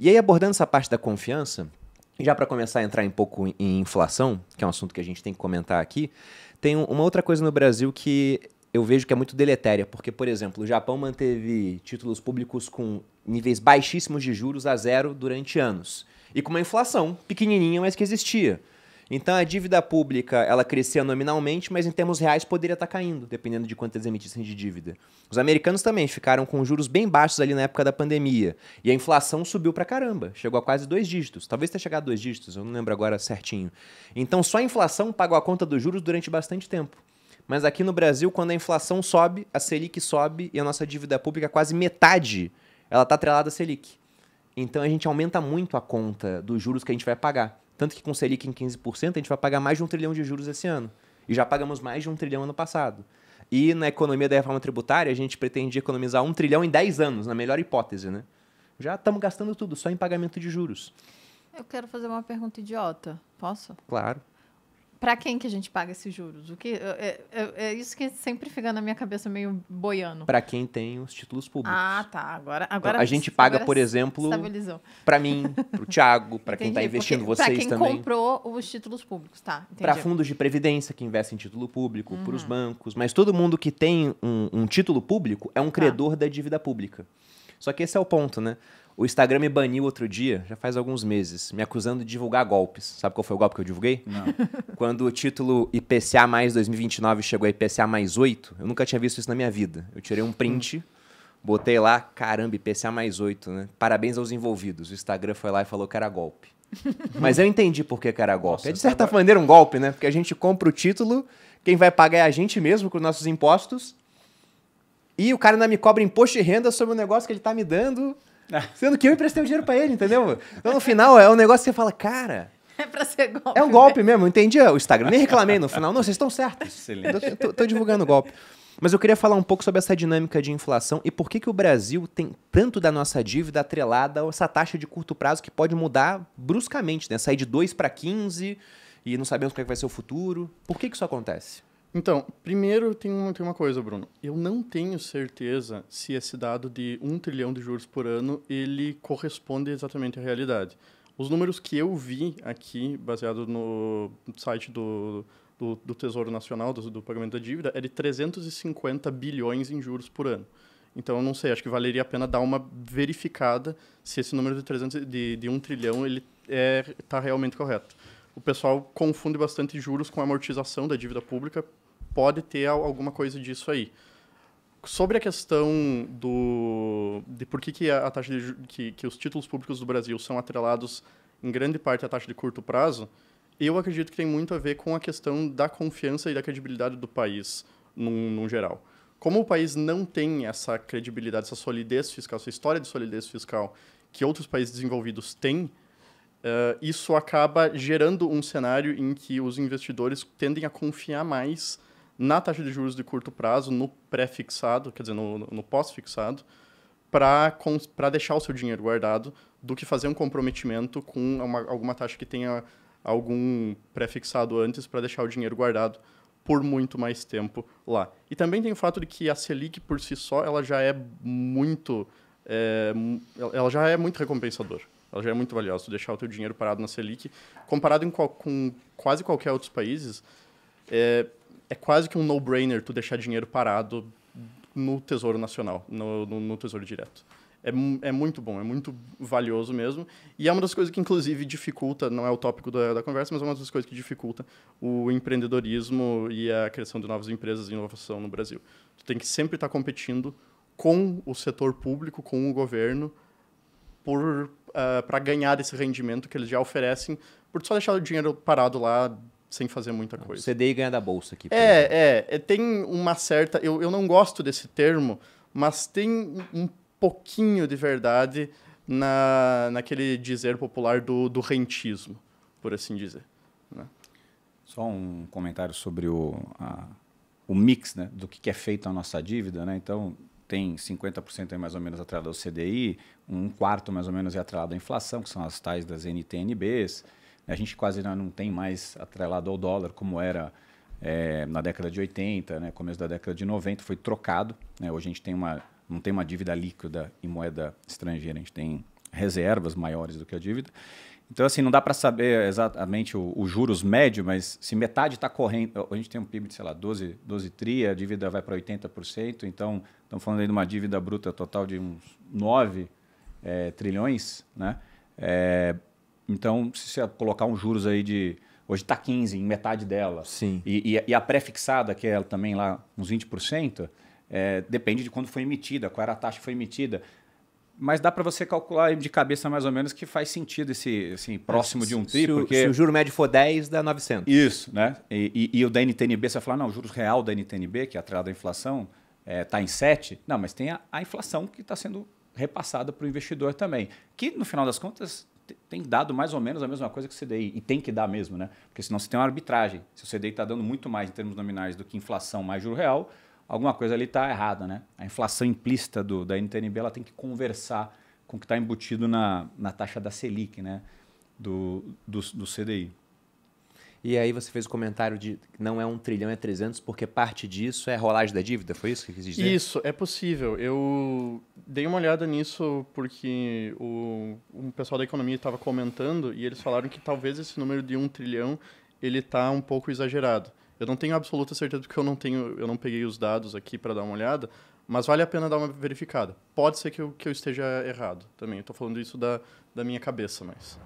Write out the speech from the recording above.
E aí, abordando essa parte da confiança, já para começar a entrar um pouco em inflação, que é um assunto que a gente tem que comentar aqui, tem uma outra coisa no Brasil que eu vejo que é muito deletéria, porque, por exemplo, o Japão manteve títulos públicos com níveis baixíssimos de juros a zero durante anos. E com uma inflação pequenininha, mas que existia. Então a dívida pública, ela crescia nominalmente, mas em termos reais poderia estar caindo, dependendo de quanto eles emitissem de dívida. Os americanos também ficaram com juros bem baixos ali na época da pandemia. E a inflação subiu pra caramba, chegou a quase 2 dígitos. Talvez tenha chegado a 2 dígitos, eu não lembro agora certinho. Então só a inflação pagou a conta dos juros durante bastante tempo. Mas aqui no Brasil, quando a inflação sobe, a Selic sobe e a nossa dívida pública, quase metade, ela está atrelada à Selic. Então a gente aumenta muito a conta dos juros que a gente vai pagar. Tanto que com Selic em 15%, a gente vai pagar mais de 1 trilhão de juros esse ano. E já pagamos mais de 1 trilhão ano passado. E na economia da reforma tributária, a gente pretende economizar 1 trilhão em 10 anos, na melhor hipótese, né? Já estamos gastando tudo, só em pagamento de juros. Eu quero fazer uma pergunta idiota. Posso? Claro. Para quem que a gente paga esses juros? O que é isso que sempre fica na minha cabeça meio boiando. Para quem tem os títulos públicos. Ah, tá. Agora então, a gente paga, agora por exemplo, para mim, para o Thiago, para quem está investindo, vocês também. Para quem comprou os títulos públicos, tá? Para fundos de previdência que investem em título público, para os bancos. Mas todo mundo que tem um título público é um credor da dívida pública. Só que esse é o ponto, né? O Instagram me baniu outro dia, já faz alguns meses, me acusando de divulgar golpes. Sabe qual foi o golpe que eu divulguei? Não. Quando o título IPCA mais 2029 chegou a IPCA mais 8, eu nunca tinha visto isso na minha vida. Eu tirei um print, botei lá, caramba, IPCA mais 8, né? Parabéns aos envolvidos. O Instagram foi lá e falou que era golpe. Mas eu entendi por que era golpe. Nossa, de certa maneira um golpe, né? Porque a gente compra o título, quem vai pagar é a gente mesmo com os nossos impostos, e o cara ainda me cobra imposto de renda sobre o negócio que ele tá me dando... Sendo que eu emprestei o dinheiro pra ele, entendeu? Então, no final, é um negócio que você fala, cara... É pra ser golpe. É um golpe mesmo, eu entendi o Instagram. Nem reclamei no final. Não, vocês estão certos. Excelente. Tô divulgando o golpe. Mas eu queria falar um pouco sobre essa dinâmica de inflação e por que o Brasil tem tanto da nossa dívida atrelada a essa taxa de curto prazo que pode mudar bruscamente, né? Sair de 2 para 15 e não sabemos como é que vai ser o futuro. Por que isso acontece? Então, primeiro tem uma coisa, Bruno. Eu não tenho certeza se esse dado de 1 trilhão de juros por ano, ele corresponde exatamente à realidade. Os números que eu vi aqui, baseado no site do Tesouro Nacional, do pagamento da dívida, é de 350 bilhões em juros por ano. Então, eu não sei, acho que valeria a pena dar uma verificada se esse número de 1 trilhão ele está realmente correto. O pessoal confunde bastante juros com amortização da dívida pública, pode ter alguma coisa disso aí. Sobre a questão de por que a taxa que os títulos públicos do Brasil são atrelados em grande parte à taxa de curto prazo, eu acredito que tem muito a ver com a questão da confiança e da credibilidade do país, num geral. Como o país não tem essa credibilidade, essa solidez fiscal, essa história de solidez fiscal que outros países desenvolvidos têm, isso acaba gerando um cenário em que os investidores tendem a confiar mais na taxa de juros de curto prazo, no pré-fixado, quer dizer, no pós-fixado, para deixar o seu dinheiro guardado, do que fazer um comprometimento com alguma taxa que tenha algum pré-fixado antes para deixar o dinheiro guardado por muito mais tempo lá. E também tem o fato de que a Selic, por si só, ela já é muito recompensadora. Ela já é muito valiosa. Tu deixar o teu dinheiro parado na Selic, comparado com quase qualquer outros países, é quase que um no-brainer tu deixar dinheiro parado no Tesouro Nacional, no Tesouro Direto. É muito bom, é muito valioso mesmo. E é uma das coisas que, inclusive, dificulta, não é o tópico da conversa, mas é uma das coisas que dificulta o empreendedorismo e a criação de novas empresas e inovação no Brasil. Tu tem que sempre estar competindo com o setor público, com o governo, para ganhar esse rendimento que eles já oferecem, por só deixar o dinheiro parado lá sem fazer muita coisa. CDI ganha da bolsa aqui. Tem uma certa... Eu não gosto desse termo, mas tem um pouquinho de verdade naquele dizer popular do rentismo, por assim dizer. Né? Só um comentário sobre o mix, né, do que é feito a nossa dívida. Né? Então, tem 50% aí mais ou menos atrelado ao CDI, um quarto mais ou menos é atrelado à inflação, que são as tais das NTNBs. A gente quase não tem mais atrelado ao dólar, como era na década de 80, né, começo da década de 90, foi trocado. Né? Hoje a gente não tem uma dívida líquida em moeda estrangeira, a gente tem reservas maiores do que a dívida. Então, assim, não dá para saber exatamente o juros médio, mas se metade está correndo... A gente tem um PIB de, sei lá, 12 tri, a dívida vai para 80%, então estamos falando aí de uma dívida bruta total de uns 9 trilhões, né? Então, se você colocar uns juros aí de... Hoje está 15, em metade dela. Sim. E a pré-fixada, que é também lá uns 20%, depende de quando foi emitida, qual era a taxa que foi emitida. Mas dá para você calcular de cabeça mais ou menos que faz sentido esse próximo de um tri. Se o juro médio for 10, dá 900. Isso, né? E o da NTNB, você vai falar, não, o juros real da NTNB, que é atrelado à inflação, está em 7. Não, mas tem a inflação que está sendo repassada para o investidor também. Que, no final das contas, tem dado mais ou menos a mesma coisa que o CDI. E tem que dar mesmo, né? Porque senão você tem uma arbitragem. Se o CDI está dando muito mais em termos nominais do que inflação mais juro real, alguma coisa ali está errada, né? A inflação implícita da NTNB ela tem que conversar com o que está embutido na taxa da Selic, né? Do CDI. E aí você fez o comentário de que não é 1 trilhão, é 300, porque parte disso é rolagem da dívida, foi isso que quis dizer? Isso, é possível. Eu dei uma olhada nisso porque um pessoal da economia estava comentando e eles falaram que talvez esse número de 1 trilhão ele está um pouco exagerado. Eu não tenho absoluta certeza porque eu não peguei os dados aqui para dar uma olhada, mas vale a pena dar uma verificada. Pode ser que eu esteja errado também. Eu estou falando isso da minha cabeça, mas...